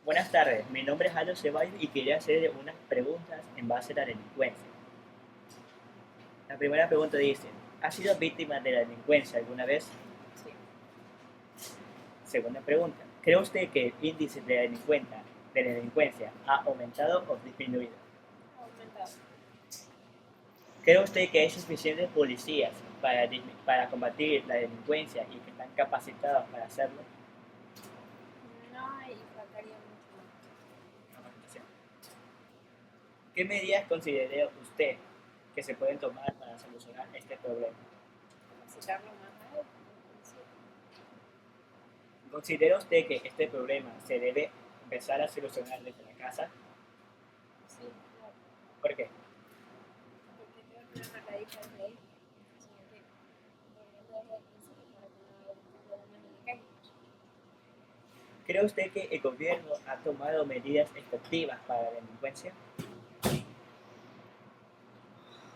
Buenas tardes, mi nombre es Aldo Ceballos y quería hacer unas preguntas en base a la delincuencia. La primera pregunta dice, ¿ha sido víctima de la delincuencia alguna vez? Sí, Segunda pregunta, ¿cree usted que el índice de la delincuencia ha aumentado o disminuido? ha aumentado. ¿Cree usted que hay suficientes policías para combatir la delincuencia y que están capacitados para hacerlo? No, y faltaría mucho más. ¿Qué medidas considera usted que se pueden tomar para solucionar este problema? Capacitarlo más a él. ¿Considera usted que este problema se debe empezar a solucionar desde la casa? Sí, claro. ¿Por qué? Porque tengo que poner una radita desde ahí. Sino que volviendo desde el principio para que no haya problemas en la calle. ¿Cree usted que el gobierno ha tomado medidas efectivas para la delincuencia?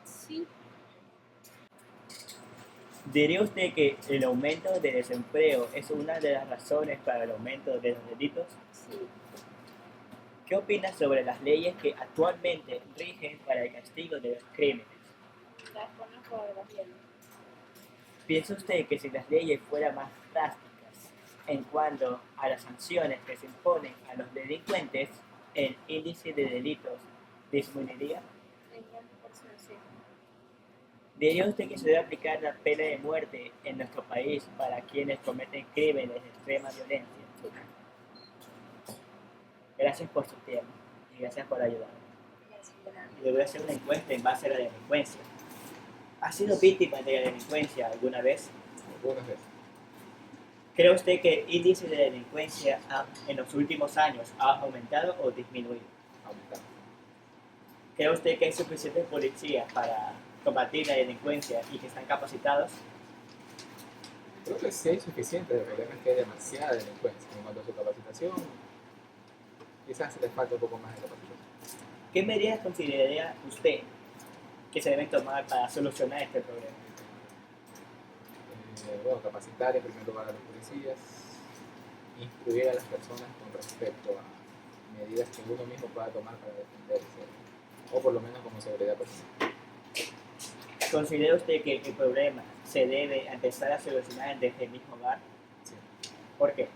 Sí, ¿Diría usted que el aumento del desempleo es una de las razones para el aumento de los delitos? sí. ¿Qué opina sobre las leyes que actualmente rigen para el castigo de los crímenes? Las conozco de las leyes. ¿Piensa usted que si las leyes fueran más drásticas en cuanto a las sanciones que se imponen a los delincuentes, el índice de delitos disminuiría? En 20% sí. ¿Diría usted que se debe aplicar la pena de muerte en nuestro país para quienes cometen crímenes de extrema violencia? Gracias por su tiempo y gracias por ayudarme. Gracias, de nada. Le voy a hacer una encuesta en base a la delincuencia. ¿Ha sido víctima de la delincuencia alguna vez? Algunas veces. ¿Cree usted que el índice de delincuencia en los últimos años ha aumentado o disminuido? Aumentando. ¿Cree usted que hay suficientes policías para combatir la delincuencia y que están capacitados? Creo que sí hay suficiente, el problema es que hay demasiada delincuencia. En cuanto a su capacitación, quizás le falta un poco más de capacitación. ¿Qué medidas consideraría usted que se deben tomar para solucionar este problema? Bueno, capacitar en primer lugar a los policías, instruir a las personas con respecto a medidas que uno mismo pueda tomar para defenderse, o por lo menos como seguridad personal. ¿Considera usted que el problema se debe empezar a solucionar desde el mismo hogar? Sí, ¿Por qué?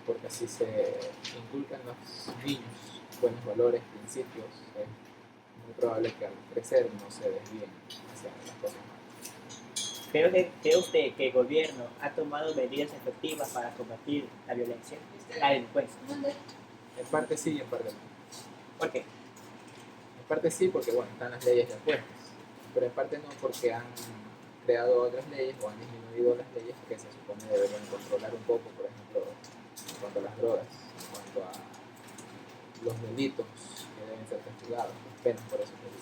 porque así se inculcan los niños buenos valores, principios, es muy probable que al crecer no se desvíen hacia las cosas malas. ¿Cree usted que el gobierno ha tomado medidas efectivas para combatir la violencia, la delincuencia? En parte sí y en parte no. ¿Por qué? En parte sí porque bueno, están las leyes ya puestas, pero en parte no porque han creado otras leyes o han disminuido las leyes que se supone deberían controlar un poco, por ejemplo, en cuanto a las drogas, en cuanto a los delitos que deben ser castigados, las penas por esos delitos.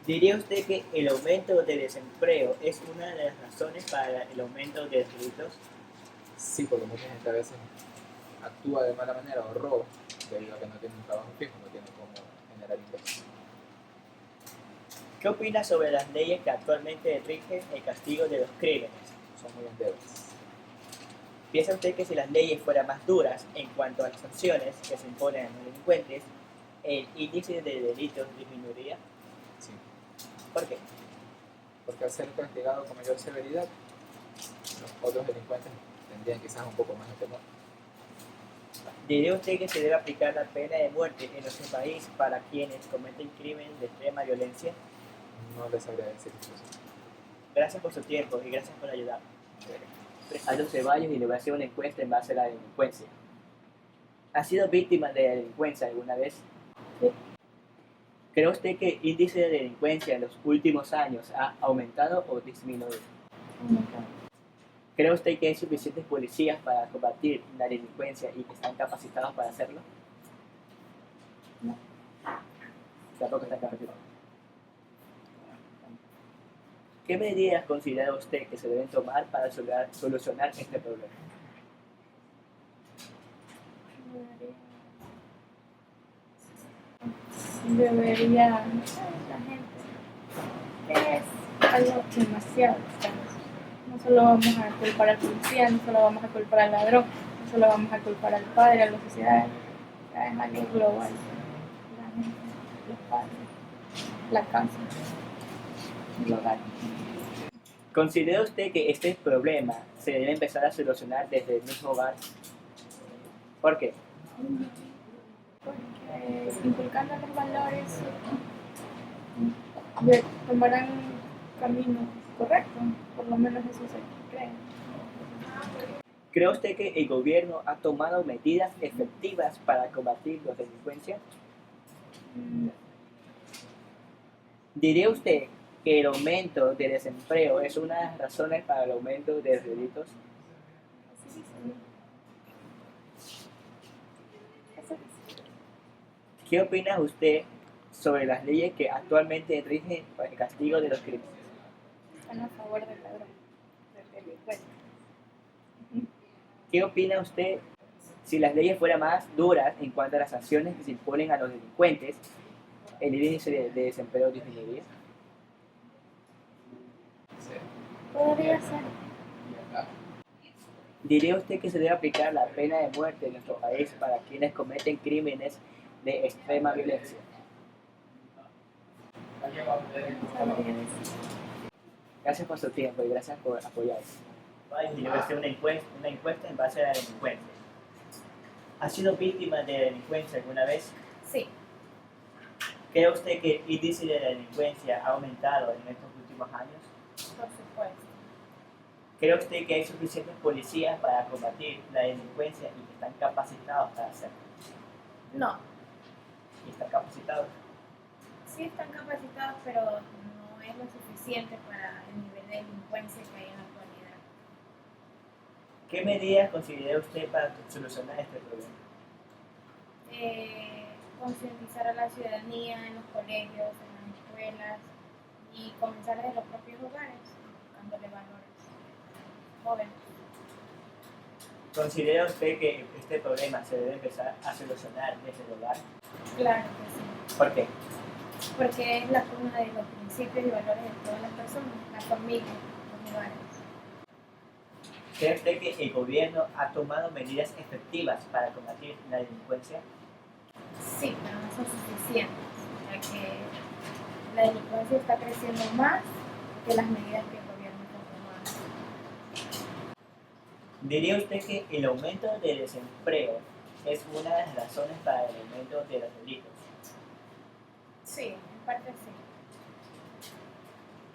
¿Diría usted que el aumento del desempleo es una de las razones para el aumento de los delitos? Sí, porque mucha gente a veces actúa de mala manera o roba debido a que no tiene un trabajo fijo, no tiene cómo generar ingresos. ¿Qué opina sobre las leyes que actualmente rigen el castigo de los crímenes? Son muy endebles. ¿Piensa usted que si las leyes fueran más duras en cuanto a las sanciones que se imponen a los delincuentes, el índice de delitos disminuiría? Sí, ¿Por qué? porque al ser castigado con mayor severidad, los otros delincuentes tendrían quizás un poco más de temor. ¿Diría usted que se debe aplicar la pena de muerte en nuestro país para quienes cometen crímenes de extrema violencia? No les sabría decir eso. Gracias por su tiempo y gracias por ayudarme. Aldo Ceballos y le voy a hacer una encuesta en base a la delincuencia. ¿Ha sido víctima de la delincuencia alguna vez? Sí. ¿Cree usted que el índice de delincuencia en los últimos años ha aumentado o disminuido? Aumentado. ¿Cree usted que hay suficientes policías para combatir la delincuencia y que están capacitados para hacerlo? No. Tampoco están capacitados. ¿Qué medidas considera usted que se deben tomar para solucionar este problema? Debería, no sé, la gente, es algo demasiado extraño. No solo vamos a culpar al policía, no solo vamos a culpar al ladrón, solo vamos a culpar al padre, a la sociedad, ya es algo global. La gente, los padres, la casa, el hogar. ¿Considera usted que este problema se debe empezar a solucionar desde el mismo hogar? ¿Por qué? Porque inculcando los valores tomarán camino correcto, por lo menos eso se cree. ¿Cree usted que el gobierno ha tomado medidas efectivas para combatir la delincuencia? Mm, ¿Diría usted que el aumento del desempleo es una de las razones para el aumento de los delitos? Así dice. Eso dice. ¿Qué opina usted sobre las leyes que actualmente rigen para el castigo de los crímenes? Están a favor del ladrón, del delincuente. ¿Qué opina usted si las leyes fueran más duras en cuanto a las sanciones que se imponen a los delincuentes? ¿El índice de desempleo disminuiría? Podría ser. ¿Diría usted que se debe aplicar la pena de muerte en nuestro país para quienes cometen crímenes de extrema violencia? Sabría decir. Gracias por su tiempo y gracias por apoyar. Y le voy a hacer una encuesta en base a la delincuencia. ¿Ha sido víctima de delincuencia alguna vez? Sí, ¿Cree usted que el índice de la delincuencia ha aumentado en estos últimos años? por supuesto. ¿Cree usted que hay suficientes policías para combatir la delincuencia y que están capacitados para hacerlo? No, ¿Y están capacitados? sí están capacitados, pero no es lo suficiente para el nivel de delincuencia que hay en la actualidad. ¿Qué medidas considera usted para solucionar este problema? Concientizar a la ciudadanía en los colegios, en las escuelas y comenzar desde los propios hogares, dándole valores jóvenes. ¿Considera usted que este problema se debe empezar a solucionar desde el hogar? Claro que sí, ¿Por qué? porque es la cuna de los principios y valores de todas las personas, la familia, los hogares. ¿Cree usted que el gobierno ha tomado medidas efectivas para combatir la delincuencia? Sí, pero no son suficientes, ya que la delincuencia está creciendo más que las medidas que el gobierno está tomando. ¿Diría usted que el aumento del desempleo es una de las razones para el aumento de los delitos? Sí, en parte sí.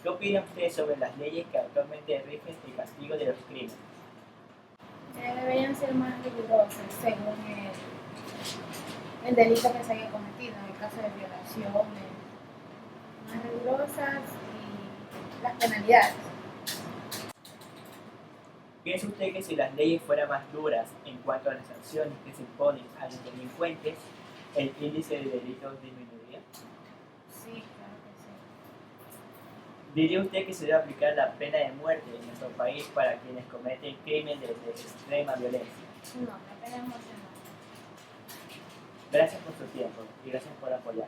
¿Qué opina usted sobre las leyes que actualmente rigen el castigo de los crímenes? Deberían ser más rigurosas según el delito que se haya cometido, en el caso de violaciones, más rigurosas y las penalidades. ¿Piensa usted que si las leyes fueran más duras en cuanto a las sanciones que se imponen a los delincuentes, el índice de delitos disminuiría? Sí, claro que sí. ¿Diría usted que se debe aplicar la pena de muerte en nuestro país para quienes cometen crímenes de extrema violencia? No, la pena de muerte no. Gracias por su tiempo y gracias por apoyar.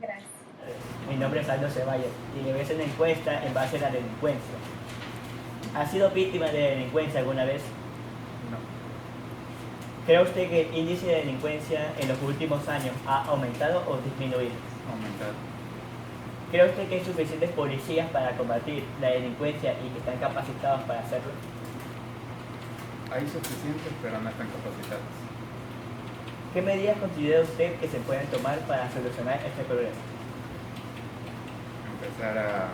Gracias. Mi nombre es Aldo Ceballos y le voy a hacer una encuesta en base a la delincuencia. ¿Ha sido víctima de delincuencia alguna vez? No. ¿Cree usted que el índice de delincuencia en los últimos años ha aumentado o disminuido? Aumentado. ¿Cree usted que hay suficientes policías para combatir la delincuencia y que están capacitados para hacerlo? Hay suficientes, pero no están capacitados. ¿Qué medidas considera usted que se pueden tomar para solucionar este problema? Empezar a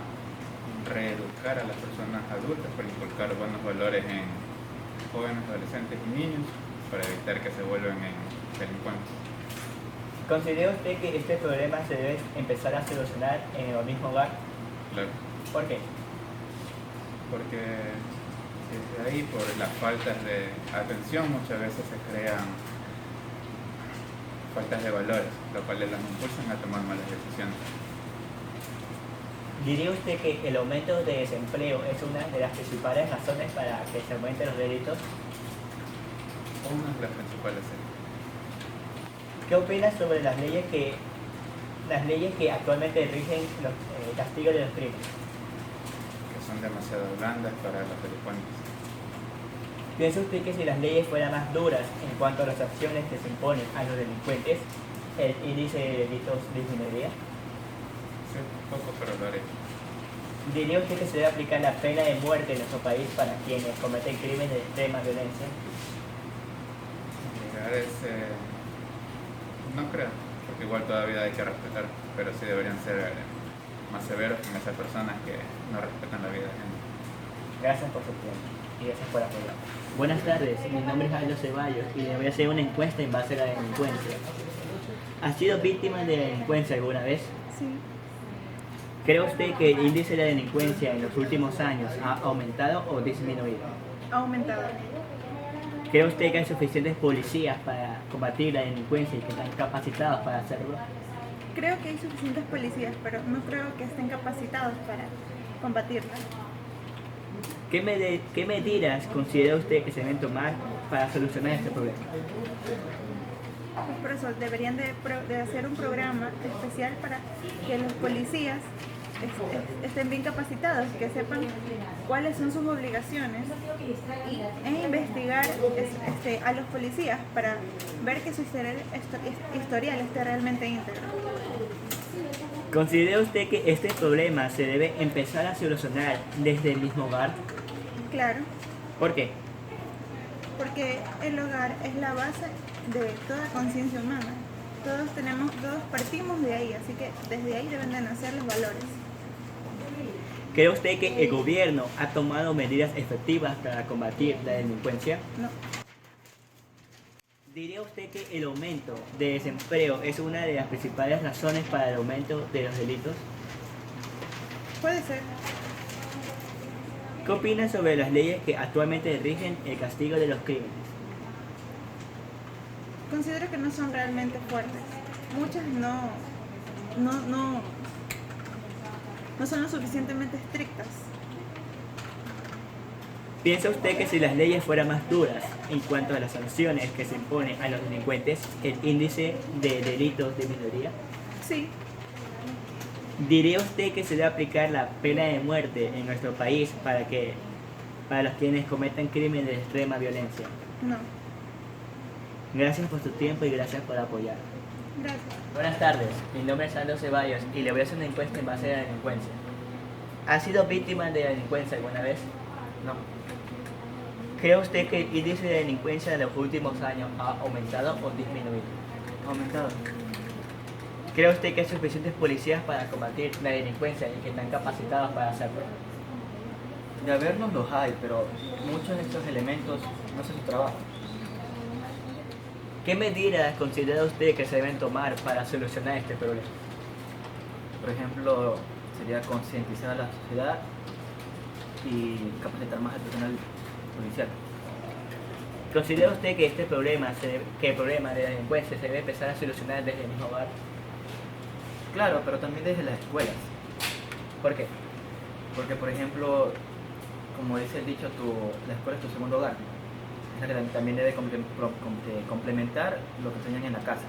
reeducar a las personas adultas para inculcar buenos valores en jóvenes, adolescentes y niños para evitar que se vuelvan en delincuentes. ¿Considera usted que este problema se debe empezar a solucionar en el mismo hogar? Claro, ¿Por qué? porque desde ahí, por las faltas de atención, muchas veces se crean faltas de valores, lo cual las impulsan a tomar malas decisiones. ¿Diría usted que el aumento de desempleo es una de las principales razones para que se aumenten los delitos? Una de las principales es ¿Qué opina sobre las leyes que actualmente rigen el castigo de los crímenes? que son demasiado blandas para los delincuentes. ¿Piensa usted que si las leyes fueran más duras en cuanto a las acciones que se imponen a los delincuentes, el índice de delitos disminuiría? Sí, poco, pero lo haré. ¿Diría usted que se debe aplicar la pena de muerte en nuestro país para quienes cometen crímenes de extrema violencia? Llegar es, no creo, porque igual todavía hay que respetar, pero sí deberían ser más severos con esas personas que no respetan la vida ajena. Gracias por su tiempo y gracias por apoyar. Buenas tardes, mi nombre es Aldo Ceballos y le voy a hacer una encuesta en base a la delincuencia. ¿Ha sido víctima de la delincuencia alguna vez? Sí, ¿Cree usted que el índice de la delincuencia en los últimos años ha aumentado o disminuido? ha aumentado. ¿Cree usted que hay suficientes policías para combatir la delincuencia y que están capacitados para hacerlo? Creo que hay suficientes policías, pero no creo que estén capacitados para combatirla. ¿Qué medidas considera usted que se deben tomar para solucionar este problema? Por eso deberían de hacer un programa especial para que los policías estén bien capacitados, que sepan cuáles son sus obligaciones e investigar a los policías para ver que su historial esté realmente íntegro. ¿Considera usted que este problema se debe empezar a solucionar desde el mismo hogar? Claro, ¿Por qué? porque el hogar es la base de toda conciencia humana. Todos partimos de ahí, así que desde ahí deben de nacer los valores. ¿Cree usted que el gobierno ha tomado medidas efectivas para combatir la delincuencia? No, ¿Diría usted que el aumento de desempleo es una de las principales razones para el aumento de los delitos? puede ser. ¿Qué opina sobre las leyes que actualmente rigen el castigo de los crímenes? Considero que no son realmente fuertes. Muchas no son lo suficientemente estrictas. ¿Piensa usted que si las leyes fueran más duras en cuanto a las sanciones que se imponen a los delincuentes, el índice de delitos disminuiría? Sí, ¿Diría usted que se debe aplicar la pena de muerte en nuestro país para los quienes cometen crímenes de extrema violencia? no. Gracias por su tiempo y gracias por apoyar. Gracias. Buenas tardes, mi nombre es Aldo Ceballos y le voy a hacer una encuesta en base a la delincuencia. ¿Ha sido víctima de la delincuencia alguna vez? No, ¿Cree usted que el índice de delincuencia en los últimos años ha aumentado o disminuido? aumentado. ¿Cree usted que hay suficientes policías para combatir la delincuencia y que están capacitados para hacerlo? De habernos los hay, pero muchos de estos elementos no hacen su trabajo. ¿Qué medidas considera usted que se deben tomar para solucionar este problema? Por ejemplo, sería concientizar a la sociedad y capacitar más al personal policial. ¿Considera usted que el problema de la delincuencia se debe empezar a solucionar desde el mismo hogar? Claro, pero también desde las escuelas. ¿Por qué? Porque, por ejemplo, como dice el dicho, la escuela es tu segundo hogar. Es la que también debe complementar lo que enseñan en la casa.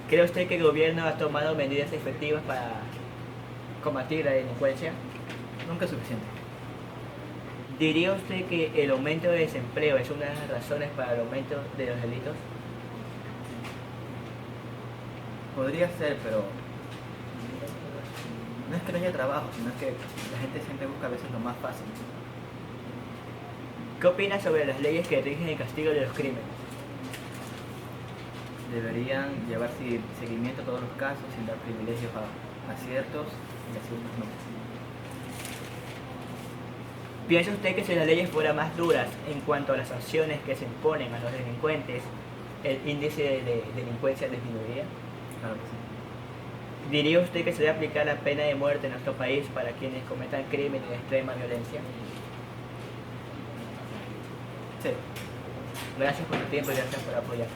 ¿Cree usted que el gobierno ha tomado medidas efectivas para combatir la delincuencia? Nunca es suficiente. ¿Diría usted que el aumento de desempleo es una de las razones para el aumento de los delitos? Podría ser, pero no es que no haya trabajo, sino que la gente siempre busca a veces lo más fácil. ¿Qué opina sobre las leyes que rigen el castigo de los crímenes? Deberían llevar seguimiento a todos los casos sin dar privilegios a ciertos y a ciertos no. ¿Piensa usted que si las leyes fueran más duras en cuanto a las sanciones que se imponen a los delincuentes, el índice de delincuencia disminuiría? Claro que sí. ¿Diría usted que se debe aplicar la pena de muerte en nuestro país para quienes cometan crímenes de extrema violencia? Sí. Gracias por su tiempo y gracias por apoyar.